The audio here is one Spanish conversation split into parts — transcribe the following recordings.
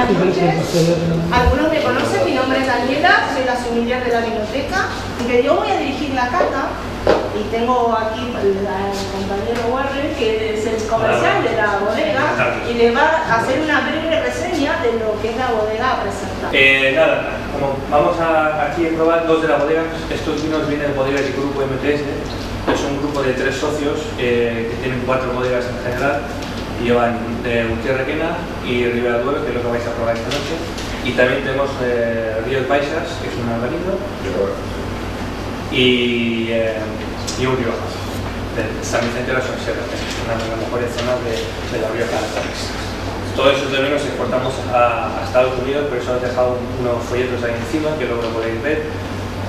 buenas noches. Algunos me conocen, mi nombre es Daniela, soy la sumiller de la biblioteca. Que yo voy a dirigir la cata y tengo aquí al compañero Warren, que es el comercial de la bodega, y le va a hacer una breve reseña de lo que es la bodega a presentar. Nada, como vamos aquí a probar dos de las bodegas. Estos vinos vienen de bodegas del grupo MTS. Es un grupo de 3 socios que tienen 4 bodegas en general. Llevan Gutiérrez Requena y Ribera del Duero, que es lo que vais a probar esta noche. Y también tenemos Ríos Baixas, que es un albariño, y un Riojas, de San Vicente de la Sonserra, que es una de las mejores zonas de la Rioja de Altares. Todos esos de menos exportamos a Estados Unidos, por eso os he dejado unos folletos ahí encima, que luego lo podéis ver,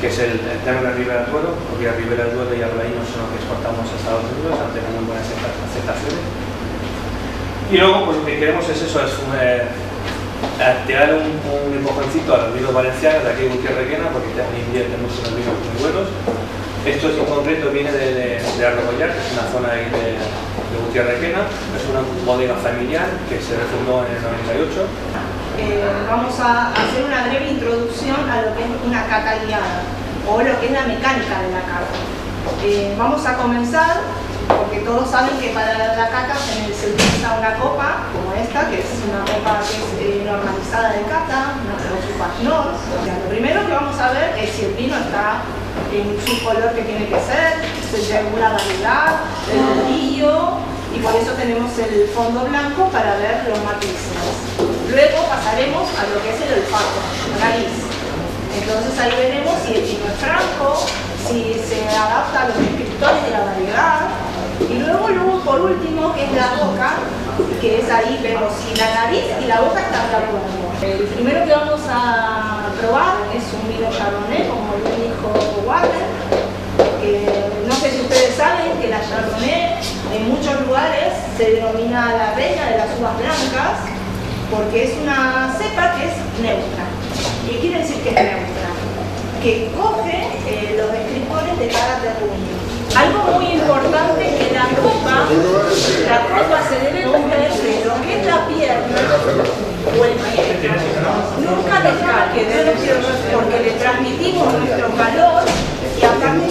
que es el tema de Ribera del Duero, porque Ribera del Duero y albariño son los que exportamos a Estados Unidos, han tenido muy buenas aceptaciones. Y luego pues lo que queremos es eso, es tirar un empujoncito a los vinos valencianos de aquí de Gutiérrez Requena, porque también tenemos unos vinos muy buenos. Esto en concreto viene de Arrobollar, que es una zona ahí de Gutiérrez Requena. Es una bodega familiar que se refundó en el 98. Vamos a hacer una breve introducción a lo que es una cata guiada, o lo que es la mecánica de la cata. Vamos a comenzar, porque todos saben que para la cata se utiliza una copa como esta, que es una copa que es normalizada de cata, una copa Schnorr. Lo primero que vamos a ver es si el vino está en su color que tiene que ser, se regula variedad, el brillo, y por eso tenemos el fondo blanco para ver los matices. Luego pasaremos a lo que es el olfato, la nariz. Entonces ahí veremos si el vino es franco, si se adapta a los descriptores de la variedad. Y luego por último, que es la boca, que es ahí vemos si la nariz y la boca están de acuerdo. El primero que vamos a probar es un vino Chardonnay, como bien dijo Warren. No sé si ustedes saben que la Chardonnay en muchos lugares se denomina la reina de las uvas blancas, porque es una cepa que es neutra. ¿Qué quiere decir que es neutra? Que coge los descriptores de cada terruño. Algo muy importante es que la copa se debe coger de lo que es la pierna o el pie. Nunca descargue, porque le transmitimos nuestro calor y aparte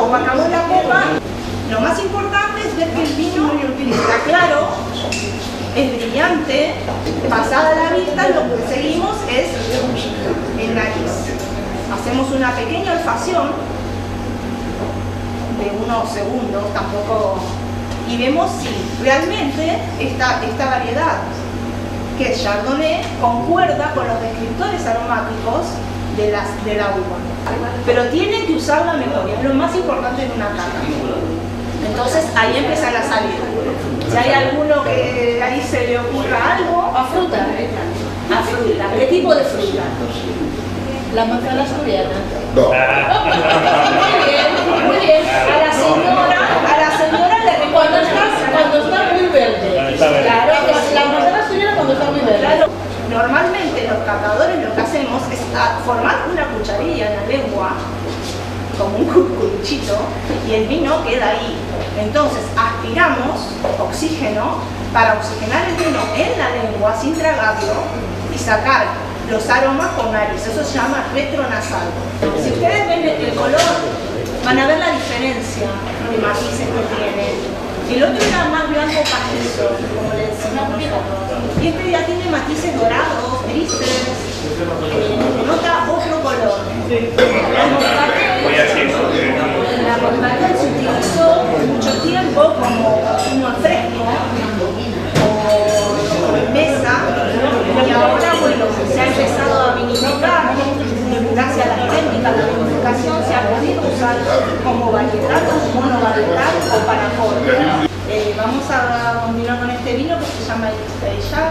opacamos la copa. Lo más importante es ver que el vino está claro, es brillante, pasada la vista, lo que seguimos es el nariz. Hacemos una pequeña olfacción de unos segundos, tampoco, y vemos si realmente esta variedad, que es Chardonnay, concuerda con los descriptores aromáticos de la uva. Pero tienen que usar la memoria, es lo más importante en una cata. Entonces ahí empiezan a salir. Si hay alguno que ahí se le ocurra algo, A fruta. a fruta. ¿Qué tipo de fruta? La manzana asturiana. No. Muy bien, muy bien. A la señora le Cuando recuerdo está muy verde. Claro, la manzana asturiana cuando está muy verde. Claro. Normalmente los catadores lo que hacemos es formar una cucharilla en la lengua, como un cucuruchito, y el vino queda ahí. Entonces aspiramos oxígeno para oxigenar el vino en la lengua sin tragarlo y sacar los aromas con nariz. Eso se llama retronasal. Si ustedes ven el color, van a ver la diferencia de matices que tiene. El otro era más blanco pajizo, como le decimos nosotros. Y este ya tiene matices dorados, grises, nota otro color. La moscatel se utilizó mucho tiempo como un fresco o mesa, y ahora bueno, se ha empezado a vinificar. Gracias a las técnicas de la vinificación se ha podido usar como varietal, monovarietal o para corte. Vamos a continuar con este vino que se llama Estrella,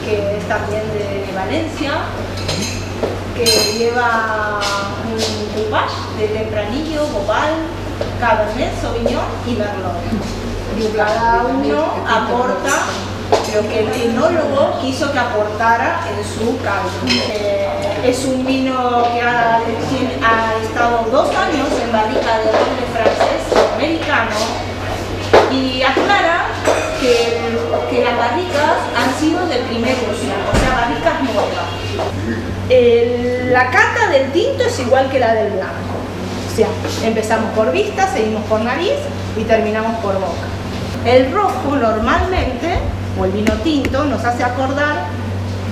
que es también de Valencia, que lleva un coupage de Tempranillo, Bobal, Cabernet Sauvignon y Merlot. Y cada uno aporta lo que el enólogo quiso que aportara en su caldo. Es un vino que ha estado 2 años en barrica de roble francés americano y aclara que las barricas han sido de primer uso, o sea, barricas nuevas. La cata del tinto es igual que la del blanco. O sea, empezamos por vista, seguimos por nariz y terminamos por boca. El rojo normalmente, o el vino tinto, nos hace acordar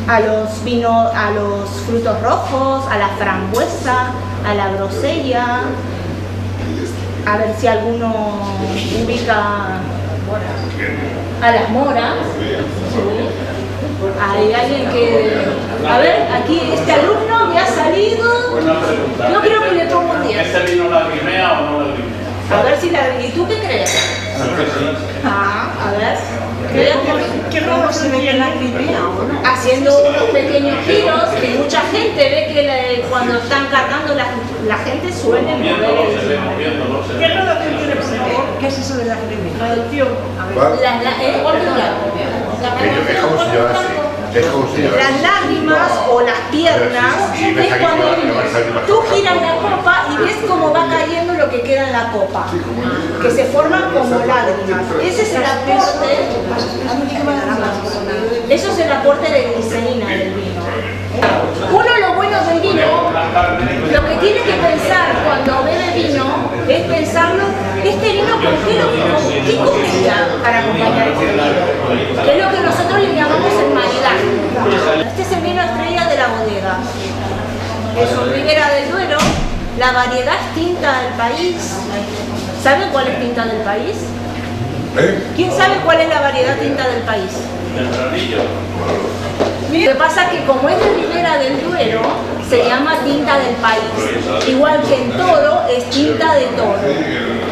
a los frutos rojos, a la frambuesa, a la grosella. A ver si alguno ubica a las moras. Sí. Hay alguien que... A ver, aquí este alumno me ha salido... Buena pregunta. Yo creo que le pongo un 10. ¿Este vino lagrimea o no lagrimea? A ver si la... ¿Y tú qué crees? A ver. ¿Qué robo se ve que lagrimea o no? Haciendo unos pequeños giros que mucha gente ve que cuando están cargando la gente suele mover el... Moviéndolo, se ¿Qué ve. relación tiene, por favor? ¿Qué es eso de lagrimea? Traducción. A ver. Las lágrimas o las piernas es cuando tú giras la copa y ves cómo va cayendo lo que queda en la copa, que se forman como lágrimas. Ese es el aporte, eso es el aporte de glicerina del vino. Uno lo bueno del vino, lo que tiene que pensar cuando bebe vino es pensarlo, este vino con qué comería para acompañar este vino, que es lo que nosotros le llamamos el maridaje. Este es el vino estrella de la bodega. Es un Ribera del Duero, la variedad es tinta del país. ¿Saben cuál es tinta del país? ¿Quién sabe cuál es la variedad tinta del país? El granillo. Lo que pasa es que como es de Ribera del Duero, se llama tinta del país. Igual que en Toro es tinta de Toro,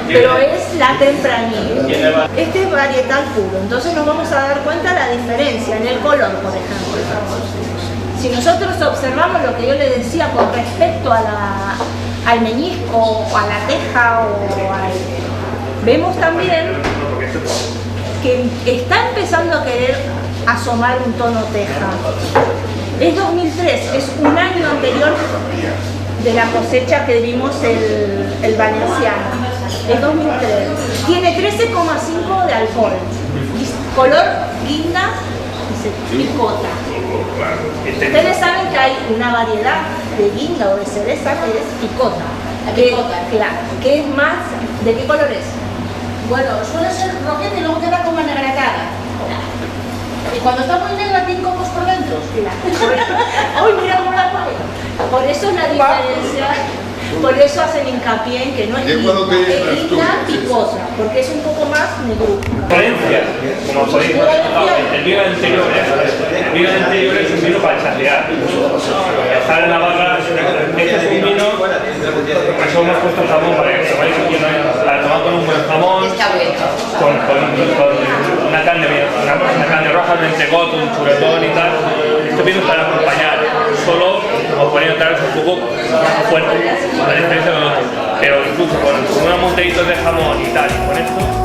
pero es la tempranillo. Este es varietal puro, entonces nos vamos a dar cuenta de la diferencia en el color, por ejemplo. Si nosotros observamos lo que yo le decía con respecto al meñisco, o a la teja, vemos también que está empezando a querer asomar un tono teja. Es 2003, es un año anterior de la cosecha que vimos el valenciano. Es 2003. Tiene 13,5 de alcohol. Color guinda y picota. Ustedes saben que hay una variedad de guinda o de cereza que es picota. Claro, que es más, ¿de qué color es? Bueno, suele ser rojita y luego queda como negratada. Y cuando está muy negra tiene cocos por dentro. ¡Ay, mira cómo la pone! Por eso es la diferencia, por eso hacen hincapié en que no es guinda picota, porque es un poco más negruzca. Diferencia, como podéis ver, el vino anterior es un vino para chatear. Estar en la barra, este es un vino que solo hemos puesto jamón para que tomáis aquí, para tomar con un buen jamón, con una carne roja, un entrecoto, un chuletón y tal. Este vino es para acompañar, solo os podéis notar un poco fuerte, la diferencia con otro. Pero incluso con unos montaditos de jamón y tal, y con esto,